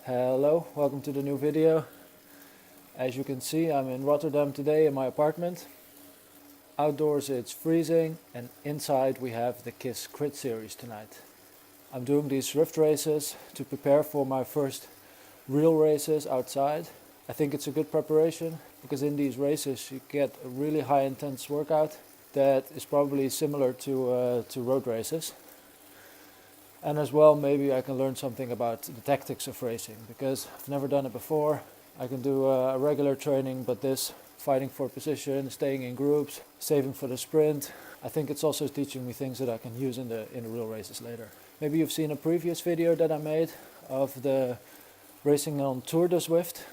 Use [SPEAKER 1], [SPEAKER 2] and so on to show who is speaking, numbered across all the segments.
[SPEAKER 1] Hello, welcome to the new video. As you can see, I'm in Rotterdam today in my apartment. Outdoors it's freezing and inside we have the KISS Crit series tonight. I'm doing these Zwift races to prepare for my first real races outside. I think it's a good preparation because in these races you get a really high intense workout that is probably similar to road races. And as well, maybe I can learn something about the tactics of racing, because I've never done it before. I can do a regular training, but this fighting for position, staying in groups, saving for the sprint, I think it's also teaching me things that I can use in the real races later. Maybe you've seen a previous video that I made of the racing on Tour de Zwift.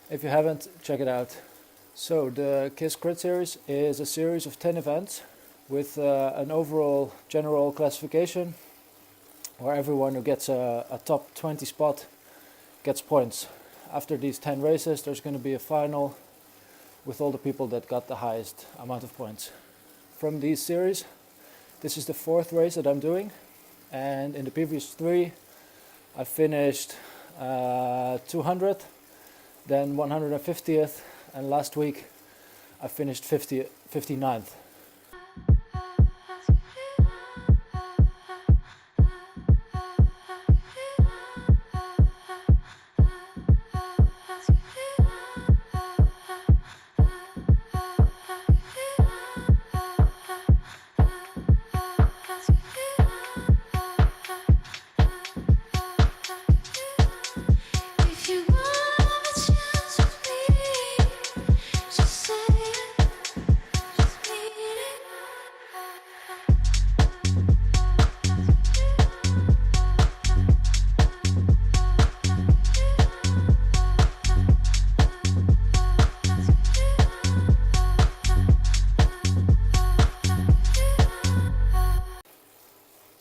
[SPEAKER 1] If you haven't, check it out. So the KISS Crit series is a series of 10 events with an overall general classification, where everyone who gets a top 20 spot gets points. After these 10 races, there's going to be a final with all the people that got the highest amount of points. From these series, this is the 4th race that I'm doing, and in the previous 3 I finished 200th, then 150th, and last week I finished 59th.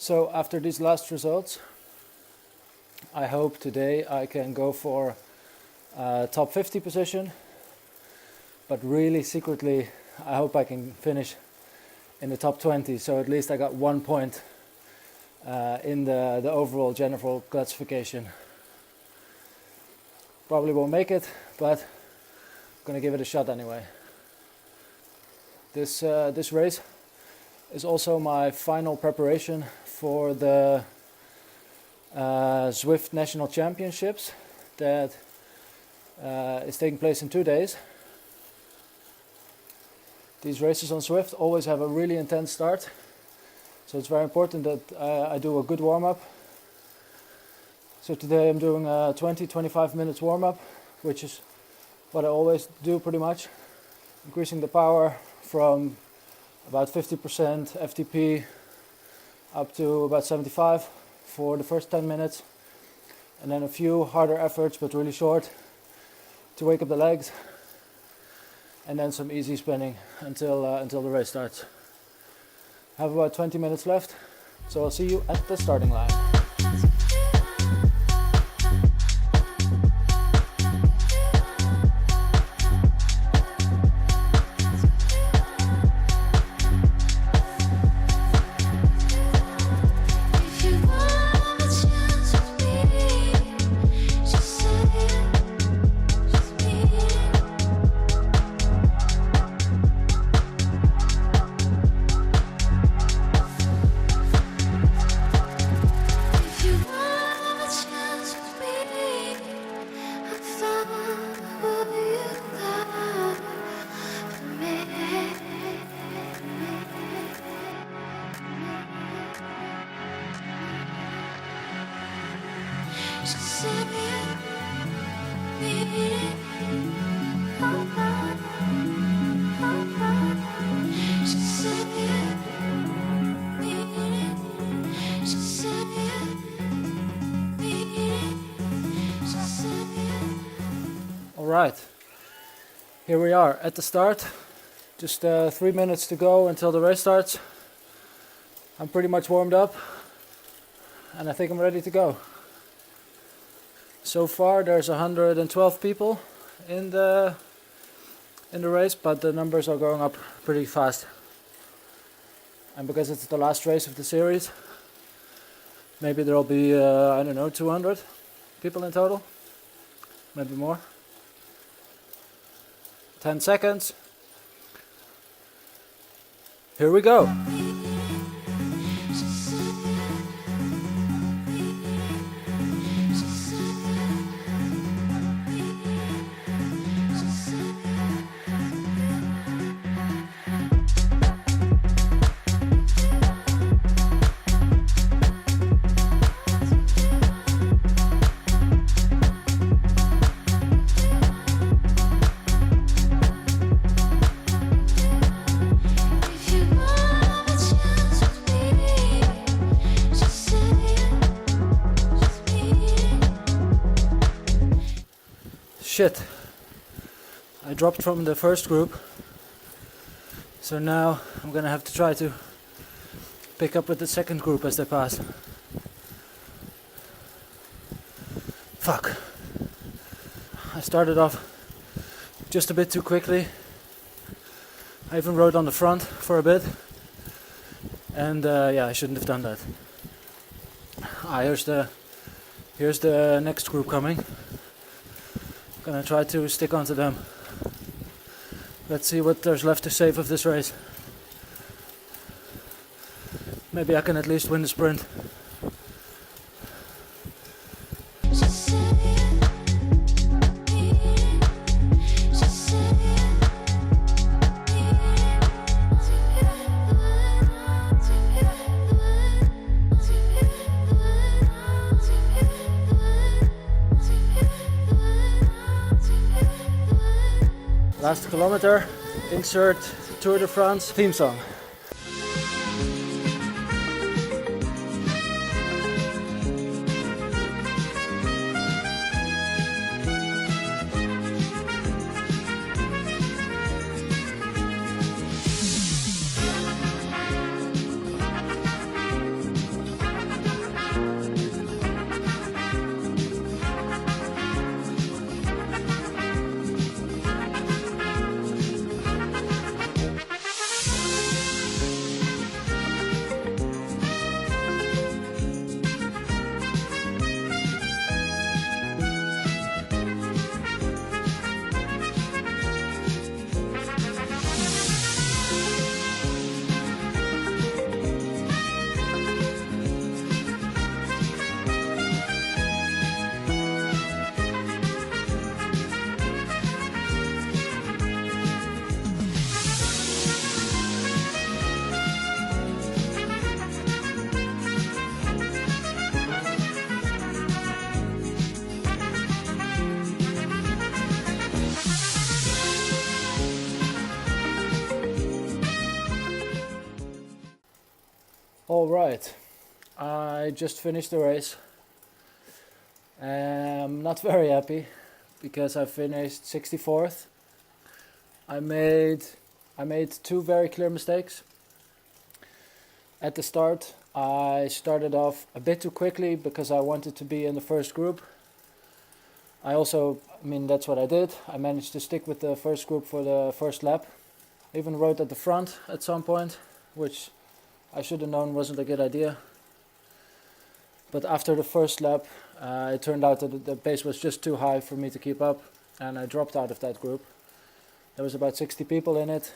[SPEAKER 1] So after these last results, I hope today I can go for a top 50 position, but really secretly I hope I can finish in the top 20, so at least I got 1 point in the overall general classification. Probably won't make it, but I'm gonna give it a shot anyway. This race is also my final preparation for the Zwift National Championships that is taking place in 2 days. These races on Zwift always have a really intense start, so it's very important that I do a good warm-up. So today I'm doing a 20-25 minutes warm-up, which is what I always do pretty much, increasing the power from about 50% FTP up to about 75 for the first 10 minutes, and then a few harder efforts but really short to wake up the legs, and then some easy spinning until the race starts. I have about 20 minutes left, so I'll see you at the starting line. Alright, here we are at the start. Just 3 minutes to go until the race starts. I'm pretty much warmed up and I think I'm ready to go. So far there's 112 people in the race, but the numbers are going up pretty fast. And because it's the last race of the series, maybe there'll be, I don't know, 200. people in total, maybe more. 10 seconds. Here we go. Shit, I dropped from the first group, so now I'm gonna have to try to pick up with the second group as they pass. Fuck. I started off just a bit too quickly. I even rode on the front for a bit, and yeah, I shouldn't have done that. Here's the next group coming. Gonna try to stick onto them. Let's see what there's left to save of this race. Maybe I can at least win the sprint. Last kilometer, insert Tour de France theme song. Alright, I just finished the race. I'm not very happy because I finished 64th. I made two very clear mistakes. At the start, I started off a bit too quickly because I wanted to be in the first group. That's what I did. I managed to stick with the first group for the first lap. I even rode at the front at some point, which I should have known wasn't a good idea. But after the first lap, it turned out that the pace was just too high for me to keep up, and I dropped out of that group. There was about 60 people in it,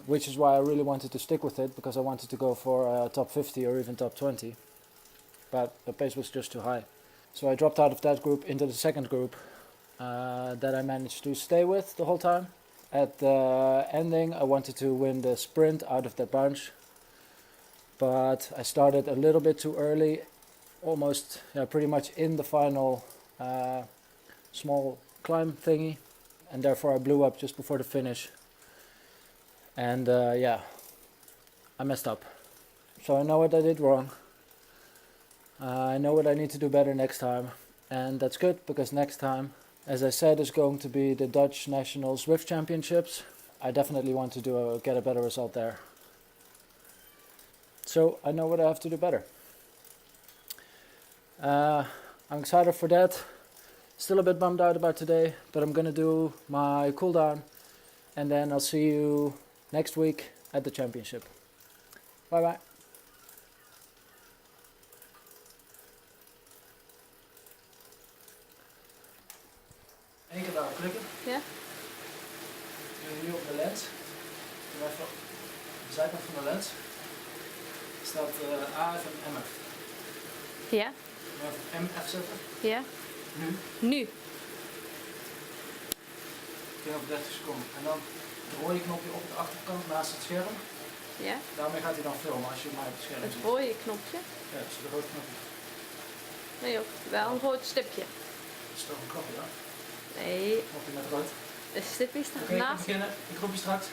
[SPEAKER 1] which is why I really wanted to stick with it, because I wanted to go for top 50 or even top 20. But the pace was just too high. So I dropped out of that group into the second group that I managed to stay with the whole time. At the ending, I wanted to win the sprint out of that bunch, but I started a little bit too early, pretty much in the final small climb thingy, and therefore I blew up just before the finish. And I messed up. So I know what I did wrong. I know what I need to do better next time, and that's good, because next time, as I said, is going to be the Dutch National Zwift Championships. I definitely want to get a better result there. So I know what I have to do better. I'm excited for that. Still a bit bummed out about today, but I'm gonna do my cool down, and then I'll see you next week at the championship. Bye bye. daarop klikken.
[SPEAKER 2] Ja.
[SPEAKER 1] En nu op de lens. En even op de zijkant van de lens staat AF en MF.
[SPEAKER 2] Ja.
[SPEAKER 1] En even op MF zetten.
[SPEAKER 2] Ja.
[SPEAKER 1] Nu.
[SPEAKER 2] Nu.
[SPEAKER 1] Over 30 seconden. En dan het rode knopje op de achterkant naast het scherm.
[SPEAKER 2] Ja.
[SPEAKER 1] Daarmee gaat hij dan filmen als je mij op het scherm
[SPEAKER 2] Het
[SPEAKER 1] ziet.
[SPEAKER 2] rode knopje.
[SPEAKER 1] Ja, dat is het rode knopje.
[SPEAKER 2] Nee joh, wel een rood stipje.
[SPEAKER 1] Dat is toch een knopje dan?
[SPEAKER 2] Nee,
[SPEAKER 1] Knopje met rood.
[SPEAKER 2] een stipje staat
[SPEAKER 1] Oké, ik kan
[SPEAKER 2] naast.
[SPEAKER 1] beginnen. Ik roep je straks.